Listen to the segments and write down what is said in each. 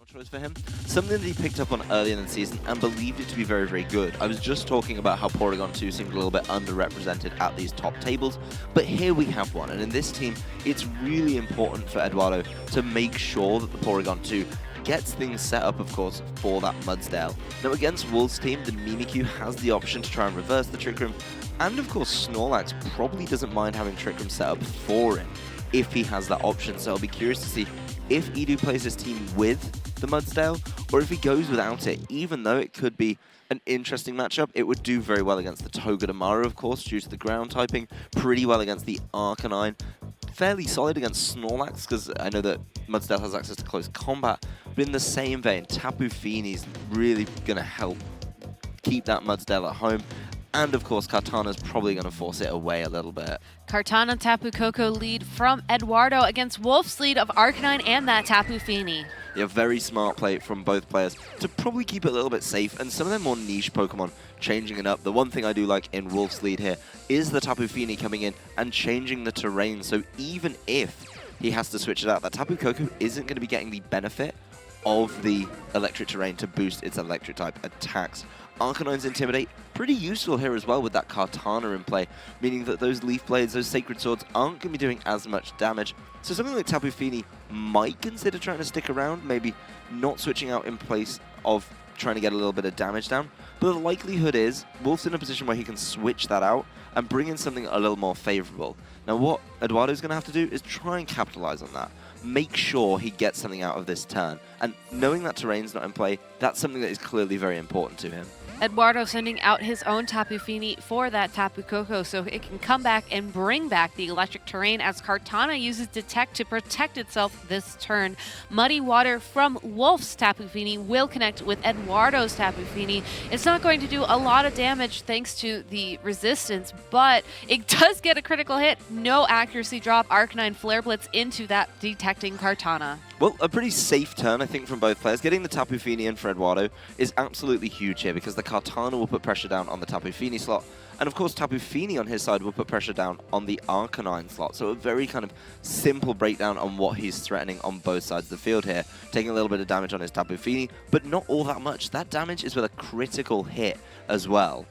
choice for him. Something that he picked up on earlier in the season and believed it to be very, very good. I was just talking about how Porygon 2 seemed a little bit underrepresented at these top tables, but here we have one. And in this team, it's really important for Eduardo to make sure that the Porygon 2 gets things set up, of course, for that Mudsdale. Now, against Wolfe's team, the Mimikyu has the option to try and reverse the Trick Room, and of course, Snorlax probably doesn't mind having Trick Room set up for him if he has that option. So I'll be curious to see if Edu plays his team with the Mudsdale, or if he goes without it. Even though it could be an interesting matchup, it would do very well against the Togedemaru, of course, due to the ground typing, pretty well against the Arcanine, fairly solid against Snorlax, because I know that Mudsdale has access to close combat, but in the same vein, Tapu Fini's really going to help keep that Mudsdale at home. And of course, Kartana's probably going to force it away a little bit. Kartana Tapu Koko lead from Eduardo against Wolfe's lead of Arcanine and that Tapu Fini. Yeah, very smart play from both players to probably keep it a little bit safe, and some of their more niche Pokemon changing it up. The one thing I do like in Wolfe's lead here is the Tapu Fini coming in and changing the terrain, so even if he has to switch it out, that Tapu Koko isn't going to be getting the benefit of the electric terrain to boost its electric type attacks. Arcanine's Intimidate, pretty useful here as well with that Kartana in play, meaning that those Leaf Blades, those Sacred Swords aren't going to be doing as much damage. So something like Tapu Fini might consider trying to stick around, maybe not switching out in place of trying to get a little bit of damage down. But the likelihood is Wolfe's in a position where he can switch that out and bring in something a little more favorable. Now what Eduardo's going to have to do is try and capitalize on that. Make sure he gets something out of this turn. And knowing that terrain's not in play, that's something that is clearly very important to him. Eduardo sending out his own Tapu Fini for that Tapu Koko so it can come back and bring back the electric terrain as Kartana uses Detect to protect itself this turn. Muddy Water from Wolfe's Tapu Fini will connect with Eduardo's Tapu Fini. It's not going to do a lot of damage thanks to the resistance, but it does get a critical hit. No accuracy drop. Arcanine Flare Blitz into that detecting Kartana. Well, a pretty safe turn, I think, from both players. Getting the Tapu Fini in for Eduardo is absolutely huge here because the Kartana will put pressure down on the Tapu Fini slot. And of course, Tapu Fini on his side will put pressure down on the Arcanine slot. So a very kind of simple breakdown on what he's threatening on both sides of the field here. Taking a little bit of damage on his Tapu Fini, but not all that much. That damage is with a critical hit as well.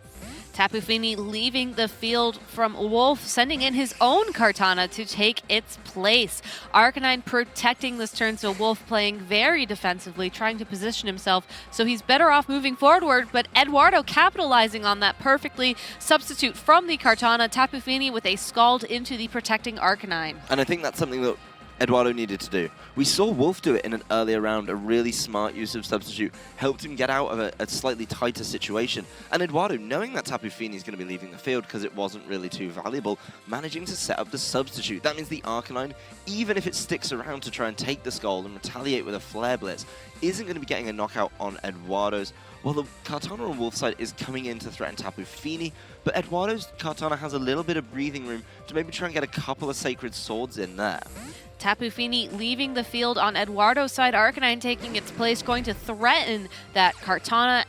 Tapu Fini leaving the field from Wolfe, sending in his own Kartana to take its place. Arcanine protecting this turn, so Wolfe playing very defensively, trying to position himself so he's better off moving forward, but Eduardo capitalizing on that perfectly. Substitute from the Kartana, Tapu Fini with a Scald into the protecting Arcanine. And I think that's something that Eduardo needed to do. We saw Wolfe do it in an earlier round. A really smart use of Substitute helped him get out of a slightly tighter situation. And Eduardo, knowing that Tapu Fini is going to be leaving the field because it wasn't really too valuable, managing to set up the Substitute. That means the Arcanine, even if it sticks around to try and take the Skull and retaliate with a Flare Blitz, isn't going to be getting a knockout on Eduardo's. Well, the Kartana on Wolfe's side is coming in to threaten Tapu Fini, but Eduardo's Kartana has a little bit of breathing room to maybe try and get a couple of Sacred Swords in there. Tapu Fini leaving the field on Eduardo's side, Arcanine taking its place, going to threaten that Kartana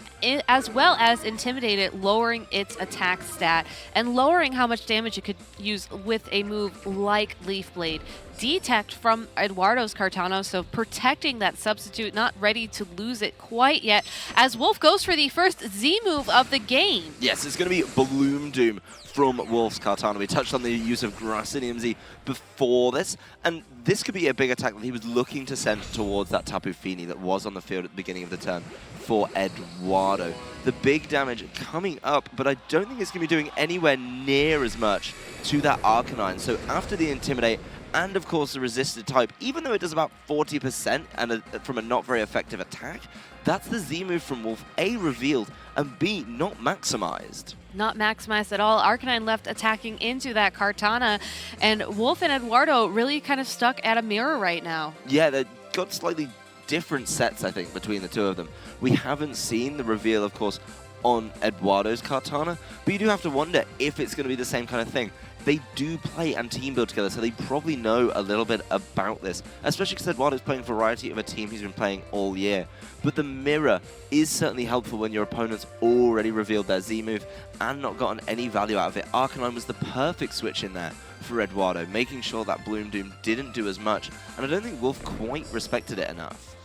as well as intimidate it, lowering its attack stat and lowering how much damage it could use with a move like Leaf Blade. Detect from Eduardo's Kartana, so protecting that Substitute, not ready to lose it quite yet, as Wolfe goes for the first Z move of the game. Yes, it's going to be Bloom Doom from Wolfe's Kartana. We touched on the use of Grassinium Z before this, and this could be a big attack that he was looking to send towards that Tapu Fini that was on the field at the beginning of the turn for Eduardo. The big damage coming up, but I don't think it's going to be doing anywhere near as much to that Arcanine. So after the Intimidate, and of course the resisted type, even though it does about 40% and from a not very effective attack, that's the Z move from Wolfe, A, revealed, and B, not maximized. Not maximized at all. Arcanine left attacking into that Kartana, and Wolfe and Eduardo really kind of stuck at a mirror right now. Yeah, they've got slightly different sets, I think, between the two of them. We haven't seen the reveal, of course, on Eduardo's Kartana, but you do have to wonder if it's going to be the same kind of thing. They do play and team build together, so they probably know a little bit about this, especially because Eduardo's playing a variety of a team he's been playing all year. But the mirror is certainly helpful when your opponent's already revealed their Z move and not gotten any value out of it. Arcanine was the perfect switch in there for Eduardo, making sure that Bloom Doom didn't do as much, and I don't think Wolfe quite respected it enough.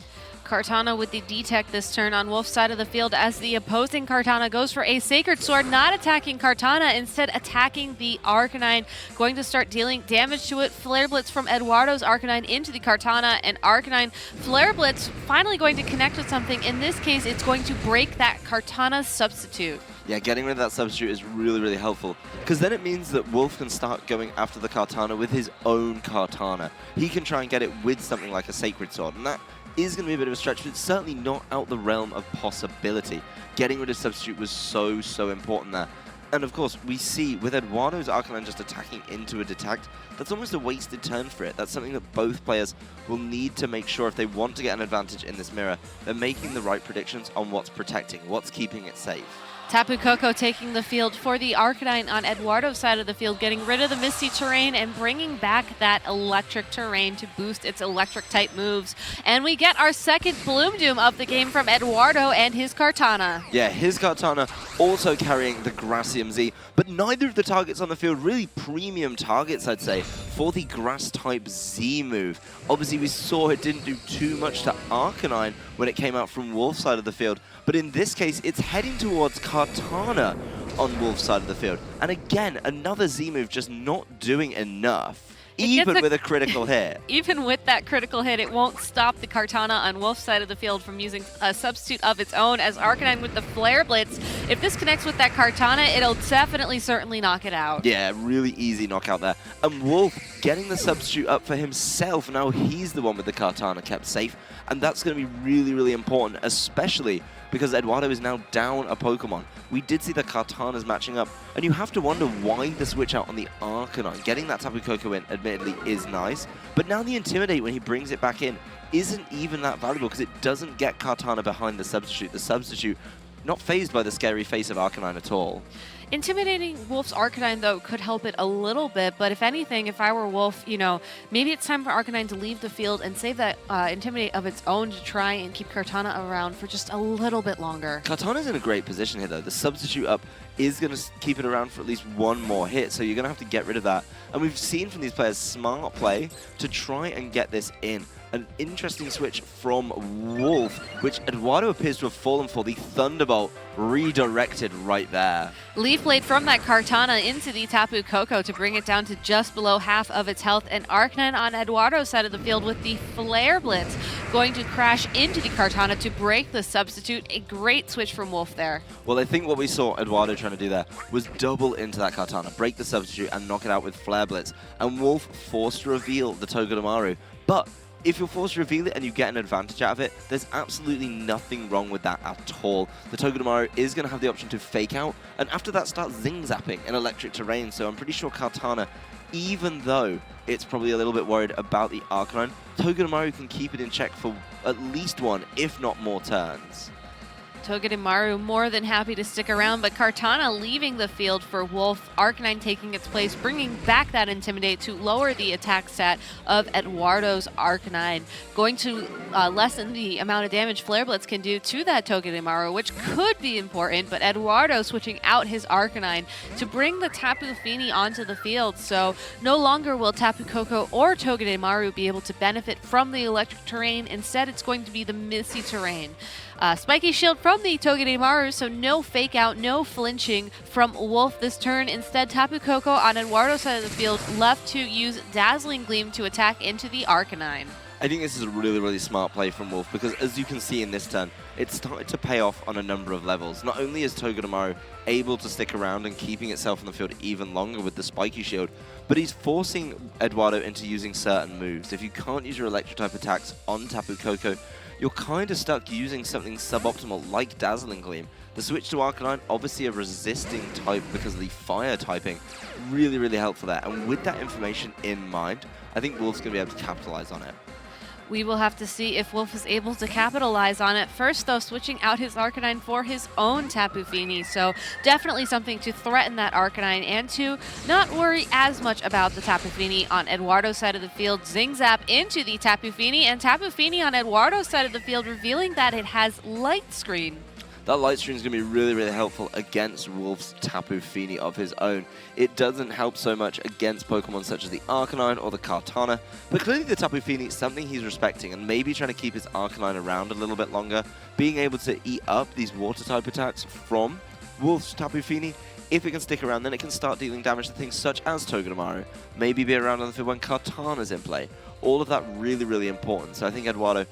Kartana with the detect this turn on Wolfe's side of the field as the opposing Kartana goes for a Sacred Sword, not attacking Kartana, instead attacking the Arcanine, going to start dealing damage to it. Flare Blitz from Eduardo's Arcanine into the Kartana, and Arcanine Flare Blitz finally going to connect with something. In this case, it's going to break that Kartana substitute. Yeah, getting rid of that substitute is really, really helpful, because then it means that Wolfe can start going after the Kartana with his own Kartana. He can try and get it with something like a Sacred Sword, and that is going to be a bit of a stretch, but it's certainly not out the realm of possibility. Getting rid of substitute was so, so important there. And of course, we see with Eduardo's Arcanine just attacking into a detect, that's almost a wasted turn for it. That's something that both players will need to make sure if they want to get an advantage in this mirror, they're making the right predictions on what's protecting, what's keeping it safe. Tapu Koko taking the field for the Arcanine on Eduardo's side of the field, getting rid of the Misty Terrain and bringing back that Electric Terrain to boost its Electric-type moves. And we get our second Bloom Doom of the game from Eduardo and his Kartana. Yeah, his Kartana also carrying the Gracium Z, but neither of the targets on the field really premium targets, I'd say, for the Grass-type Z move. Obviously, we saw it didn't do too much to Arcanine when it came out from Wolfe's side of the field, but in this case, it's heading towards Kartana on Wolfe's side of the field. And again, another Z move just not doing enough, even with a critical hit. Even with that critical hit, it won't stop the Kartana on Wolfe's side of the field from using a substitute of its own as Arcanine with the Flare Blitz. If this connects with that Kartana, it'll definitely, certainly knock it out. Yeah, really easy knockout there. And Wolfe getting the substitute up for himself. Now he's the one with the Kartana kept safe. And that's going to be really, really important, especially because Eduardo is now down a Pokemon. We did see the Kartanas matching up, and you have to wonder why the switch out on the Arcanine. Getting that Tapu Koko in, admittedly, is nice, but now the Intimidate, when he brings it back in, isn't even that valuable because it doesn't get Kartana behind the substitute. The substitute not fazed by the scary face of Arcanine at all. Intimidating Wolfe's Arcanine, though, could help it a little bit, but if anything, if I were Wolfe, maybe it's time for Arcanine to leave the field and save that Intimidate of its own to try and keep Kartana around for just a little bit longer. Kartana's in a great position here, though. The substitute up is going to keep it around for at least one more hit, so you're going to have to get rid of that. And we've seen from these players smart play to try and get this in. An interesting switch from Wolfe, which Eduardo appears to have fallen for. The Thunderbolt redirected right there. Leaf Blade from that Kartana into the Tapu Koko to bring it down to just below half of its health. And Arcanine on Eduardo's side of the field with the Flare Blitz going to crash into the Kartana to break the substitute. A great switch from Wolfe there. Well, I think what we saw Eduardo trying to do there was double into that Kartana, break the substitute, and knock it out with Flare Blitz. And Wolfe forced to reveal the Togedemaru. But if you're forced to reveal it and you get an advantage out of it, there's absolutely nothing wrong with that at all. The Togedemaru is going to have the option to fake out, and after that start zing-zapping in Electric Terrain, so I'm pretty sure Kartana, even though it's probably a little bit worried about the Arcanine, Togedemaru can keep it in check for at least one, if not more turns. Togedemaru more than happy to stick around, but Kartana leaving the field for Wolfe. Arcanine taking its place, bringing back that Intimidate to lower the attack stat of Eduardo's Arcanine. Going to lessen the amount of damage Flare Blitz can do to that Togedemaru, which could be important, but Eduardo switching out his Arcanine to bring the Tapu Fini onto the field. So no longer will Tapu Koko or Togedemaru be able to benefit from the Electric Terrain. Instead, it's going to be the Misty Terrain. Spiky Shield from the Togedemaru, so no fake out, no flinching from Wolfe this turn. Instead, Tapu Koko on Eduardo's side of the field left to use Dazzling Gleam to attack into the Arcanine. I think this is a really, really smart play from Wolfe because, as you can see in this turn, it's started to pay off on a number of levels. Not only is Togedemaru able to stick around and keeping itself on the field even longer with the Spiky Shield, but he's forcing Eduardo into using certain moves. If you can't use your Electric-type attacks on Tapu Koko, you're kind of stuck using something suboptimal like Dazzling Gleam. The switch to Arcanine, obviously a resisting type because of the fire typing, really, really helpful there. And with that information in mind, I think Wolfe's going to be able to capitalize on it. We will have to see if Wolfe is able to capitalize on it. First, though, switching out his Arcanine for his own Tapu Fini. So definitely something to threaten that Arcanine and to not worry as much about the Tapu Fini on Eduardo's side of the field. Zing Zap into the Tapu Fini, and Tapu Fini on Eduardo's side of the field revealing that it has Light Screen. that light screen is going to be really, really helpful against Wolfe's Tapu Fini of his own. It doesn't help so much against Pokemon such as the Arcanine or the Kartana, but clearly the Tapu Fini is something he's respecting and maybe trying to keep his Arcanine around a little bit longer, being able to eat up these water-type attacks from Wolfe's Tapu Fini. If it can stick around, then it can start dealing damage to things such as Togedemaru, maybe be around on the field when Kartana's in play. All of that really, really important. So I think Eduardo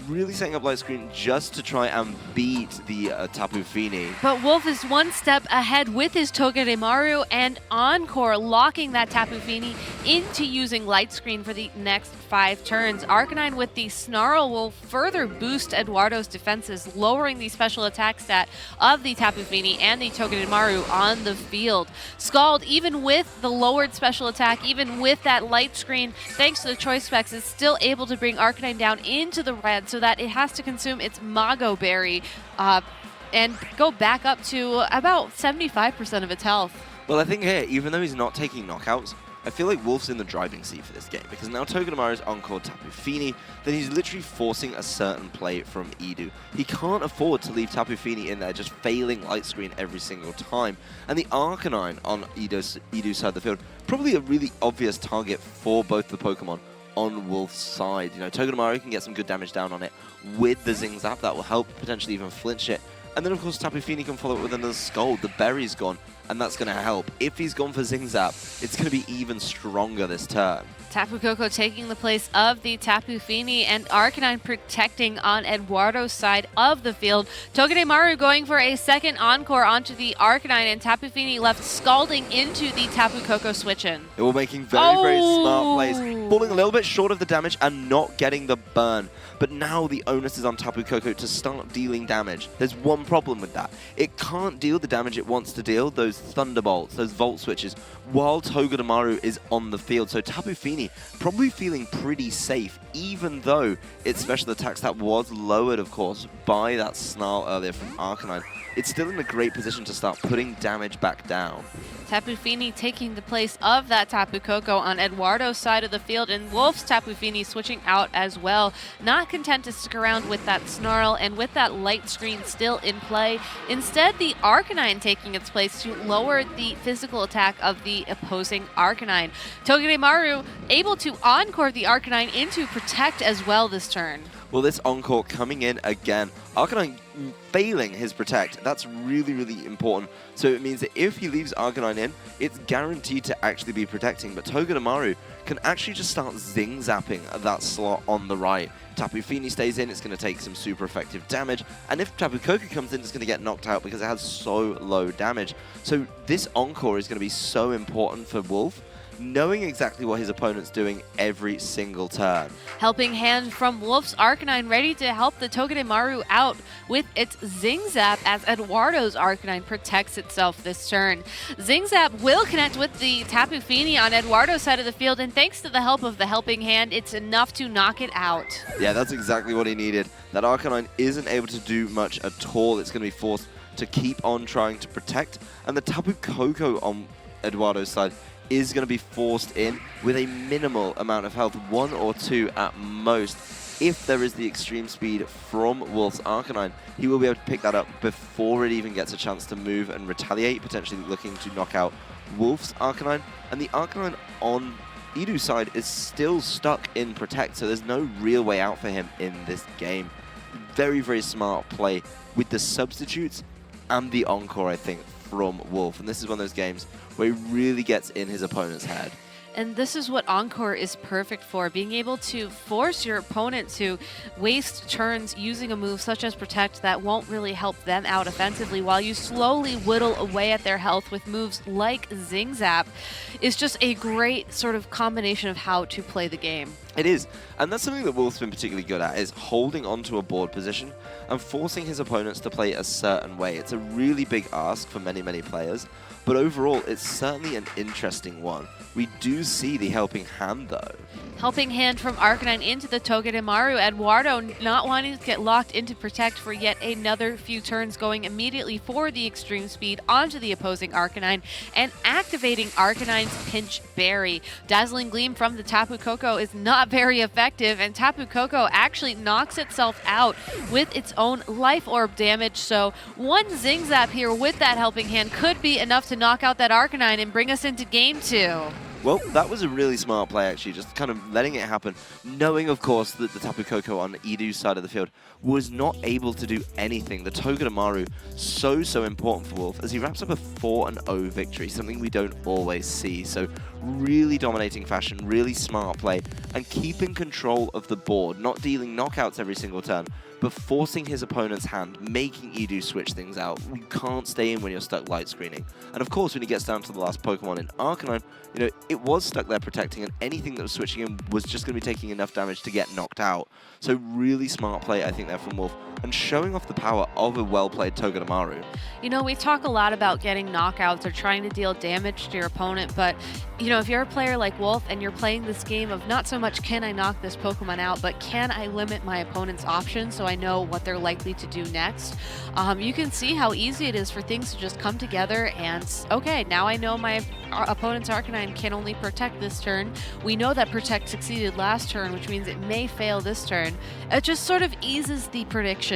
really setting up light screen just to try and beat the Tapu Fini. But Wolfe is one step ahead with his Togedemaru and Encore, locking that Tapu Fini into using light screen for the next 5 turns. Arcanine with the Snarl will further boost Eduardo's defenses, lowering the special attack stat of the Tapu Fini and the Togedemaru on the field. Scald, even with the lowered special attack, even with that light screen, thanks to the choice specs, is still able to bring Arcanine down into the red so that it has to consume its Mago Berry and go back up to about 75% of its health. Well, I think here, even though he's not taking knockouts, I feel like Wolfe's in the driving seat for this game, because now Togedemaru's Encore Tapu Fini, then he's literally forcing a certain play from Edu. He can't afford to leave Tapu Fini in there just failing light screen every single time. And the Arcanine on Edu's side of the field, probably a really obvious target for both the Pokemon on Wolfe's side. You know, Togedemaru can get some good damage down on it with the Zing Zap. That will help potentially even flinch it. And then, of course, Tapu Fini can follow it with another Scald. The berry's gone, and that's going to help. If he's gone for Zing Zap, it's going to be even stronger this turn. Tapu Koko taking the place of the Tapu Fini and Arcanine protecting on Eduardo's side of the field. Togedemaru going for a second Encore onto the Arcanine, and Tapu Fini left scalding into the Tapu Koko switch-in. They were making very, very smart plays, falling a little bit short of the damage and not getting the burn. But now the onus is on Tapu Koko to start dealing damage. There's one problem with that. It can't deal the damage it wants to deal, those Thunderbolts, those Volt Switches, while Togedemaru is on the field. So Tapu Fini probably feeling pretty safe, even though its special attack stat was lowered, of course, by that Snarl earlier from Arcanine. It's still in a great position to start putting damage back down. Tapu Fini taking the place of that Tapu Koko on Eduardo's side of the field, and Wolfe's Tapu Fini switching out as well. Not content to stick around with that Snarl and with that light screen still in play. Instead, the Arcanine taking its place to lower the physical attack of the opposing Arcanine. Togedemaru able to Encore the Arcanine into Protect as well this turn. Well, this Encore coming in again. Arcanine failing his Protect. That's really, really important. So it means that if he leaves Arcanine in, it's guaranteed to actually be protecting. But Togedemaru can actually just start Zing Zapping that slot on the right. Tapu Fini stays in, it's going to take some super effective damage. And if Tapu Koko comes in, it's going to get knocked out because it has so low damage. So this Encore is going to be so important for Wolfe, knowing exactly what his opponent's doing every single turn. Helping hand from Wolfe's Arcanine, ready to help the Togedemaru out with its Zing Zap as Eduardo's Arcanine protects itself this turn. Zing Zap will connect with the Tapu Fini on Eduardo's side of the field, and thanks to the help of the Helping Hand, it's enough to knock it out. Yeah, that's exactly what he needed. That Arcanine isn't able to do much at all. It's going to be forced to keep on trying to protect, and the Tapu Koko on Eduardo's side is going to be forced in with a minimal amount of health, 1 or 2 at most. If there is the extreme speed from Wolfe's Arcanine, he will be able to pick that up before it even gets a chance to move and retaliate, potentially looking to knock out Wolfe's Arcanine. And the Arcanine on Edu's side is still stuck in Protect, so there's no real way out for him in this game. Very, very smart play with the substitutes and the Encore, I think, from Wolfe. And this is one of those games where he really gets in his opponent's head. And this is what Encore is perfect for, being able to force your opponent to waste turns using a move such as Protect that won't really help them out offensively, while you slowly whittle away at their health with moves like Zing Zap. Is just a great sort of combination of how to play the game. It is, and that's something that Wolfe's been particularly good at, is holding onto a board position and forcing his opponents to play a certain way. It's a really big ask for many, many players, but overall, it's certainly an interesting one. We do see the Helping Hand, though. Helping Hand from Arcanine into the Togedemaru. Eduardo not wanting to get locked into Protect for yet another few turns, going immediately for the extreme speed onto the opposing Arcanine and activating Arcanine's Pinch Berry. Dazzling Gleam from the Tapu Koko is not not very effective, and Tapu Koko actually knocks itself out with its own life orb damage. So one Zing Zap here with that helping hand could be enough to knock out that Arcanine and bring us into game 2. Well, that was a really smart play, actually, just kind of letting it happen, knowing, of course, that the Tapu Koko on Edu's side of the field was not able to do anything. The Togedemaru, so important for Wolfe, as he wraps up a 4-0 victory, something we don't always see. So really dominating fashion, really smart play, and keeping control of the board, not dealing knockouts every single turn, but forcing his opponent's hand, making Edu switch things out. You can't stay in when you're stuck light screening. And of course, when he gets down to the last Pokemon in Arcanine, it was stuck there protecting, and anything that was switching in was just going to be taking enough damage to get knocked out. So really smart play, I think, there from Wolfe, and showing off the power of a well-played Togedemaru. We talk a lot about getting knockouts or trying to deal damage to your opponent, but if you're a player like Wolfe and you're playing this game of not so much can I knock this Pokemon out, but can I limit my opponent's options so I know what they're likely to do next, you can see how easy it is for things to just come together and, okay, now I know my opponent's Arcanine can only protect this turn. We know that Protect succeeded last turn, which means it may fail this turn. It just sort of eases the prediction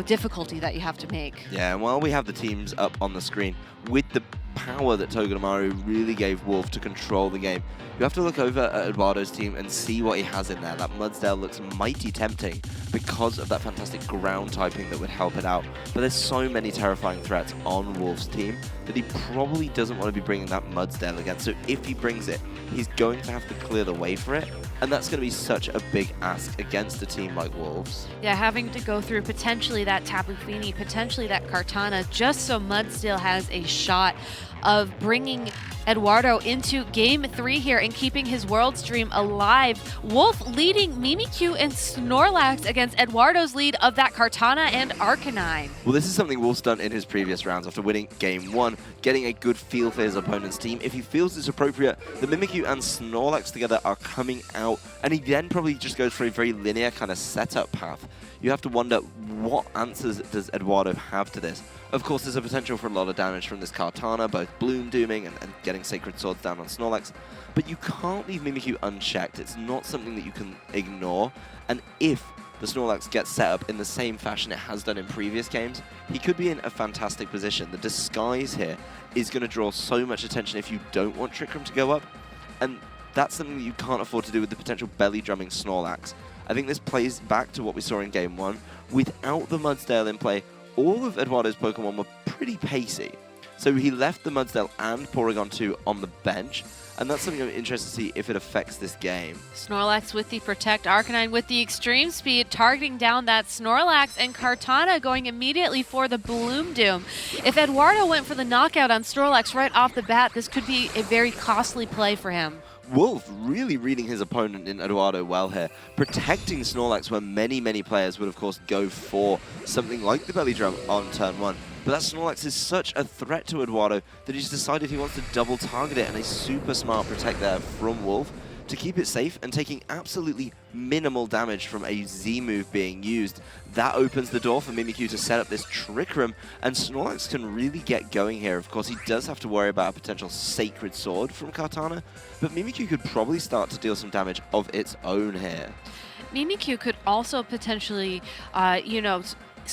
difficulty that you have to make. Yeah, and while we have the teams up on the screen, with the power that Togedemaru really gave Wolfe to control the game, you have to look over at Eduardo's team and see what he has in there. That Mudsdale looks mighty tempting because of that fantastic ground typing that would help it out. But there's so many terrifying threats on Wolfe's team that he probably doesn't want to be bringing that Mudsdale again. So if he brings it, he's going to have to clear the way for it. And that's going to be such a big ask against a team like Wolves. Yeah, having to go through potentially that Tapu Fini, potentially that Kartana, just so Mudsdale has a shot of bringing Eduardo into game 3 here and keeping his World's Dream alive. Wolfe leading Mimikyu and Snorlax against Eduardo's lead of that Kartana and Arcanine. Well, this is something Wolfe's done in his previous rounds after winning game 1, getting a good feel for his opponent's team. If he feels it's appropriate, the Mimikyu and Snorlax together are coming out, and he then probably just goes for a very linear kind of setup path. You have to wonder, what answers does Eduardo have to this? Of course, there's a potential for a lot of damage from this Kartana, both Bloom Dooming and getting Sacred Swords down on Snorlax, but you can't leave Mimikyu unchecked. It's not something that you can ignore, and if the Snorlax gets set up in the same fashion it has done in previous games, he could be in a fantastic position. The disguise here is going to draw so much attention if you don't want Trick Room to go up, and that's something that you can't afford to do with the potential belly drumming Snorlax. I think this plays back to what we saw in game 1. Without the Mudsdale in play, all of Eduardo's Pokemon were pretty pacey. So he left the Mudsdale and Porygon 2 on the bench, and that's something I'm interested to see if it affects this game. Snorlax with the Protect, Arcanine with the Extreme Speed, targeting down that Snorlax, and Kartana going immediately for the Bloom Doom. If Eduardo went for the knockout on Snorlax right off the bat, this could be a very costly play for him. Wolfe really reading his opponent in Eduardo well here, protecting Snorlax where many players would of course go for something like the Belly Drum on turn 1. But that Snorlax is such a threat to Eduardo that he's decided he wants to double target it, and a super smart Protect there from Wolfe to keep it safe and taking absolutely minimal damage from a Z move being used. That opens the door for Mimikyu to set up this Trick Room, and Snorlax can really get going here. Of course, he does have to worry about a potential Sacred Sword from Kartana, but Mimikyu could probably start to deal some damage of its own here. Mimikyu could also potentially,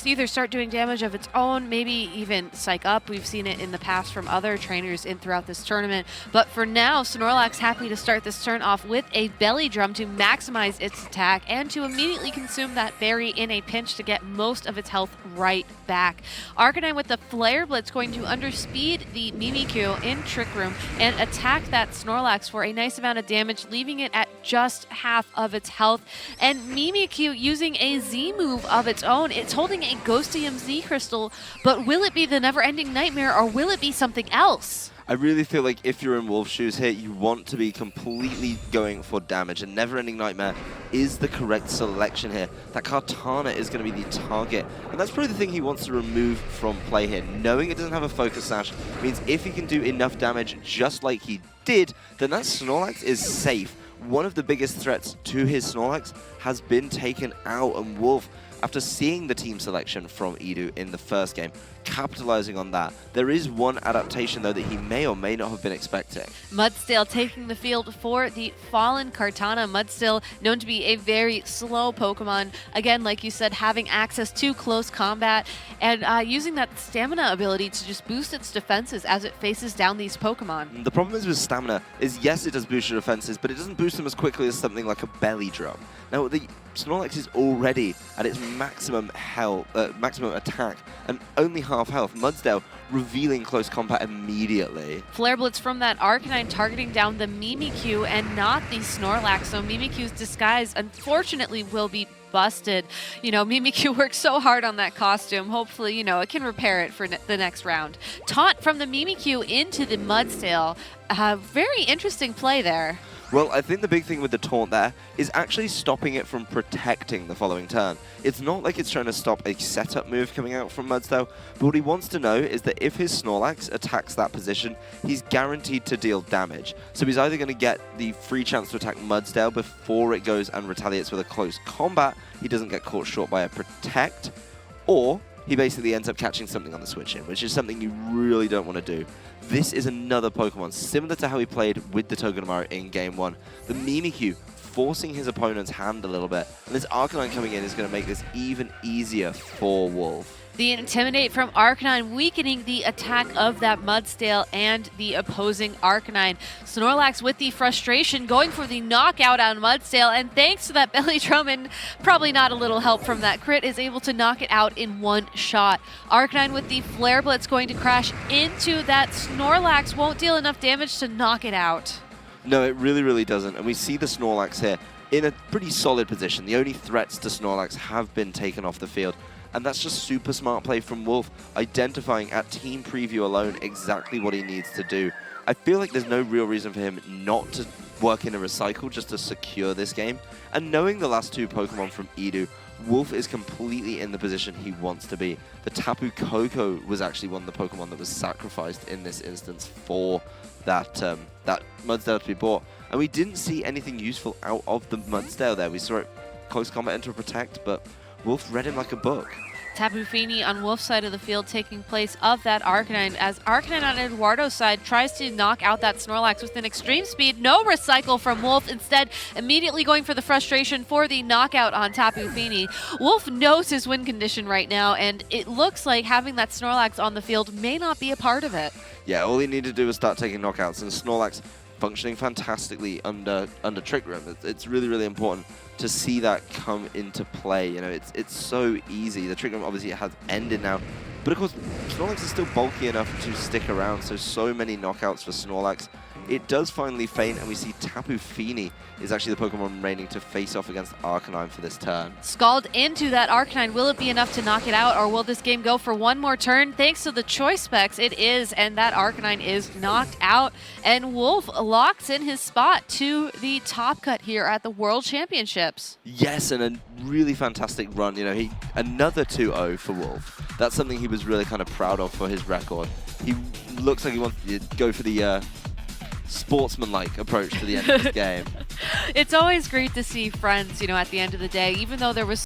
either start doing damage of its own, maybe even psych up. We've seen it in the past from other trainers throughout this tournament. But for now, Snorlax happy to start this turn off with a Belly Drum to maximize its attack and to immediately consume that berry in a pinch to get most of its health right back. Arcanine with the Flare Blitz going to underspeed the Mimikyu in Trick Room and attack that Snorlax for a nice amount of damage, leaving it at just half of its health. And Mimikyu using a Z move of its own. It's holding a Ghostium Z Crystal, but will it be the Never-Ending Nightmare or will it be something else? I really feel like if you're in Wolfe's shoes here, you want to be completely going for damage, and Never-Ending Nightmare is the correct selection here. That Kartana is going to be the target, and that's probably the thing he wants to remove from play here. Knowing it doesn't have a Focus Sash means if he can do enough damage just like he did, then that Snorlax is safe. One of the biggest threats to his Snorlax has been taken out, and Wolfe after seeing the team selection from Edu in the first game, capitalizing on that. There is one adaptation, though, that he may or may not have been expecting. Mudsdale taking the field for the Fallen Kartana. Mudsdale known to be a very slow Pokemon. Again, like you said, having access to close combat and using that stamina ability to just boost its defenses as it faces down these Pokemon. The problem is with stamina is, yes, it does boost your defenses, but it doesn't boost them as quickly as something like a belly drum. Now, the Snorlax is already at its maximum health, maximum attack, and only half health. Mudsdale revealing close combat immediately. Flare Blitz from that Arcanine targeting down the Mimikyu and not the Snorlax. So Mimikyu's disguise, unfortunately, will be busted. You know, Mimikyu worked so hard on that costume. Hopefully, you know, it can repair it for the next round. Taunt from the Mimikyu into the Mudsdale. Very interesting play there. Well, I think the big thing with the taunt there is actually stopping it from protecting the following turn. It's not like it's trying to stop a setup move coming out from Mudsdale, but what he wants to know is that if his Snorlax attacks that position, he's guaranteed to deal damage. So he's either going to get the free chance to attack Mudsdale before it goes and retaliates with a close combat, he doesn't get caught short by a protect, or he basically ends up catching something on the switch in, which is something you really don't want to do. This is another Pokemon, similar to how he played with the Togedemaru in Game 1. The Mimikyu forcing his opponent's hand a little bit, and this Arcanine coming in is going to make this even easier for Wolfe. The Intimidate from Arcanine weakening the attack of that Mudsdale and the opposing Arcanine. Snorlax with the frustration going for the knockout on Mudsdale, and thanks to that belly drum and probably not a little help from that crit, is able to knock it out in one shot. Arcanine with the Flare Blitz going to crash into that Snorlax, won't deal enough damage to knock it out. No, it really, really doesn't, and we see the Snorlax here in a pretty solid position. The only threats to Snorlax have been taken off the field. And that's just super smart play from Wolfe, identifying at team preview alone exactly what he needs to do. I feel like there's no real reason for him not to work in a recycle just to secure this game. And knowing the last two Pokemon from Edu, Wolfe is completely in the position he wants to be. The Tapu Koko was actually one of the Pokemon that was sacrificed in this instance for that Mudsdale to be bought. And we didn't see anything useful out of the Mudsdale there. We saw it close combat into a protect, but Wolfe read him like a book. Tapu Fini on Wolfe's side of the field taking place of that Arcanine, as Arcanine on Eduardo's side tries to knock out that Snorlax with an extreme speed. No recycle from Wolfe, instead immediately going for the frustration for the knockout on Tapu Fini. Wolfe knows his win condition right now, and it looks like having that Snorlax on the field may not be a part of it. Yeah, all he needed to do was start taking knockouts, and Snorlax functioning fantastically under Trick Room. It's really, really important to see that come into play. You know, it's so easy. The Trick Room obviously has ended now, but of course Snorlax is still bulky enough to stick around, so many knockouts for Snorlax. It does finally faint, and we see Tapu Fini is actually the Pokemon remaining to face off against Arcanine for this turn. Scald into that Arcanine. Will it be enough to knock it out, or will this game go for one more turn? Thanks to the choice specs, it is, and that Arcanine is knocked out, and Wolfe locks in his spot to the top cut here at the World Championships. Yes, and a really fantastic run. You know, another 2-0 for Wolfe. That's something he was really kind of proud of for his record. He looks like he wants to go for the sportsman-like approach to the end of this game. It's always great to see friends, you know, at the end of the day, even though there was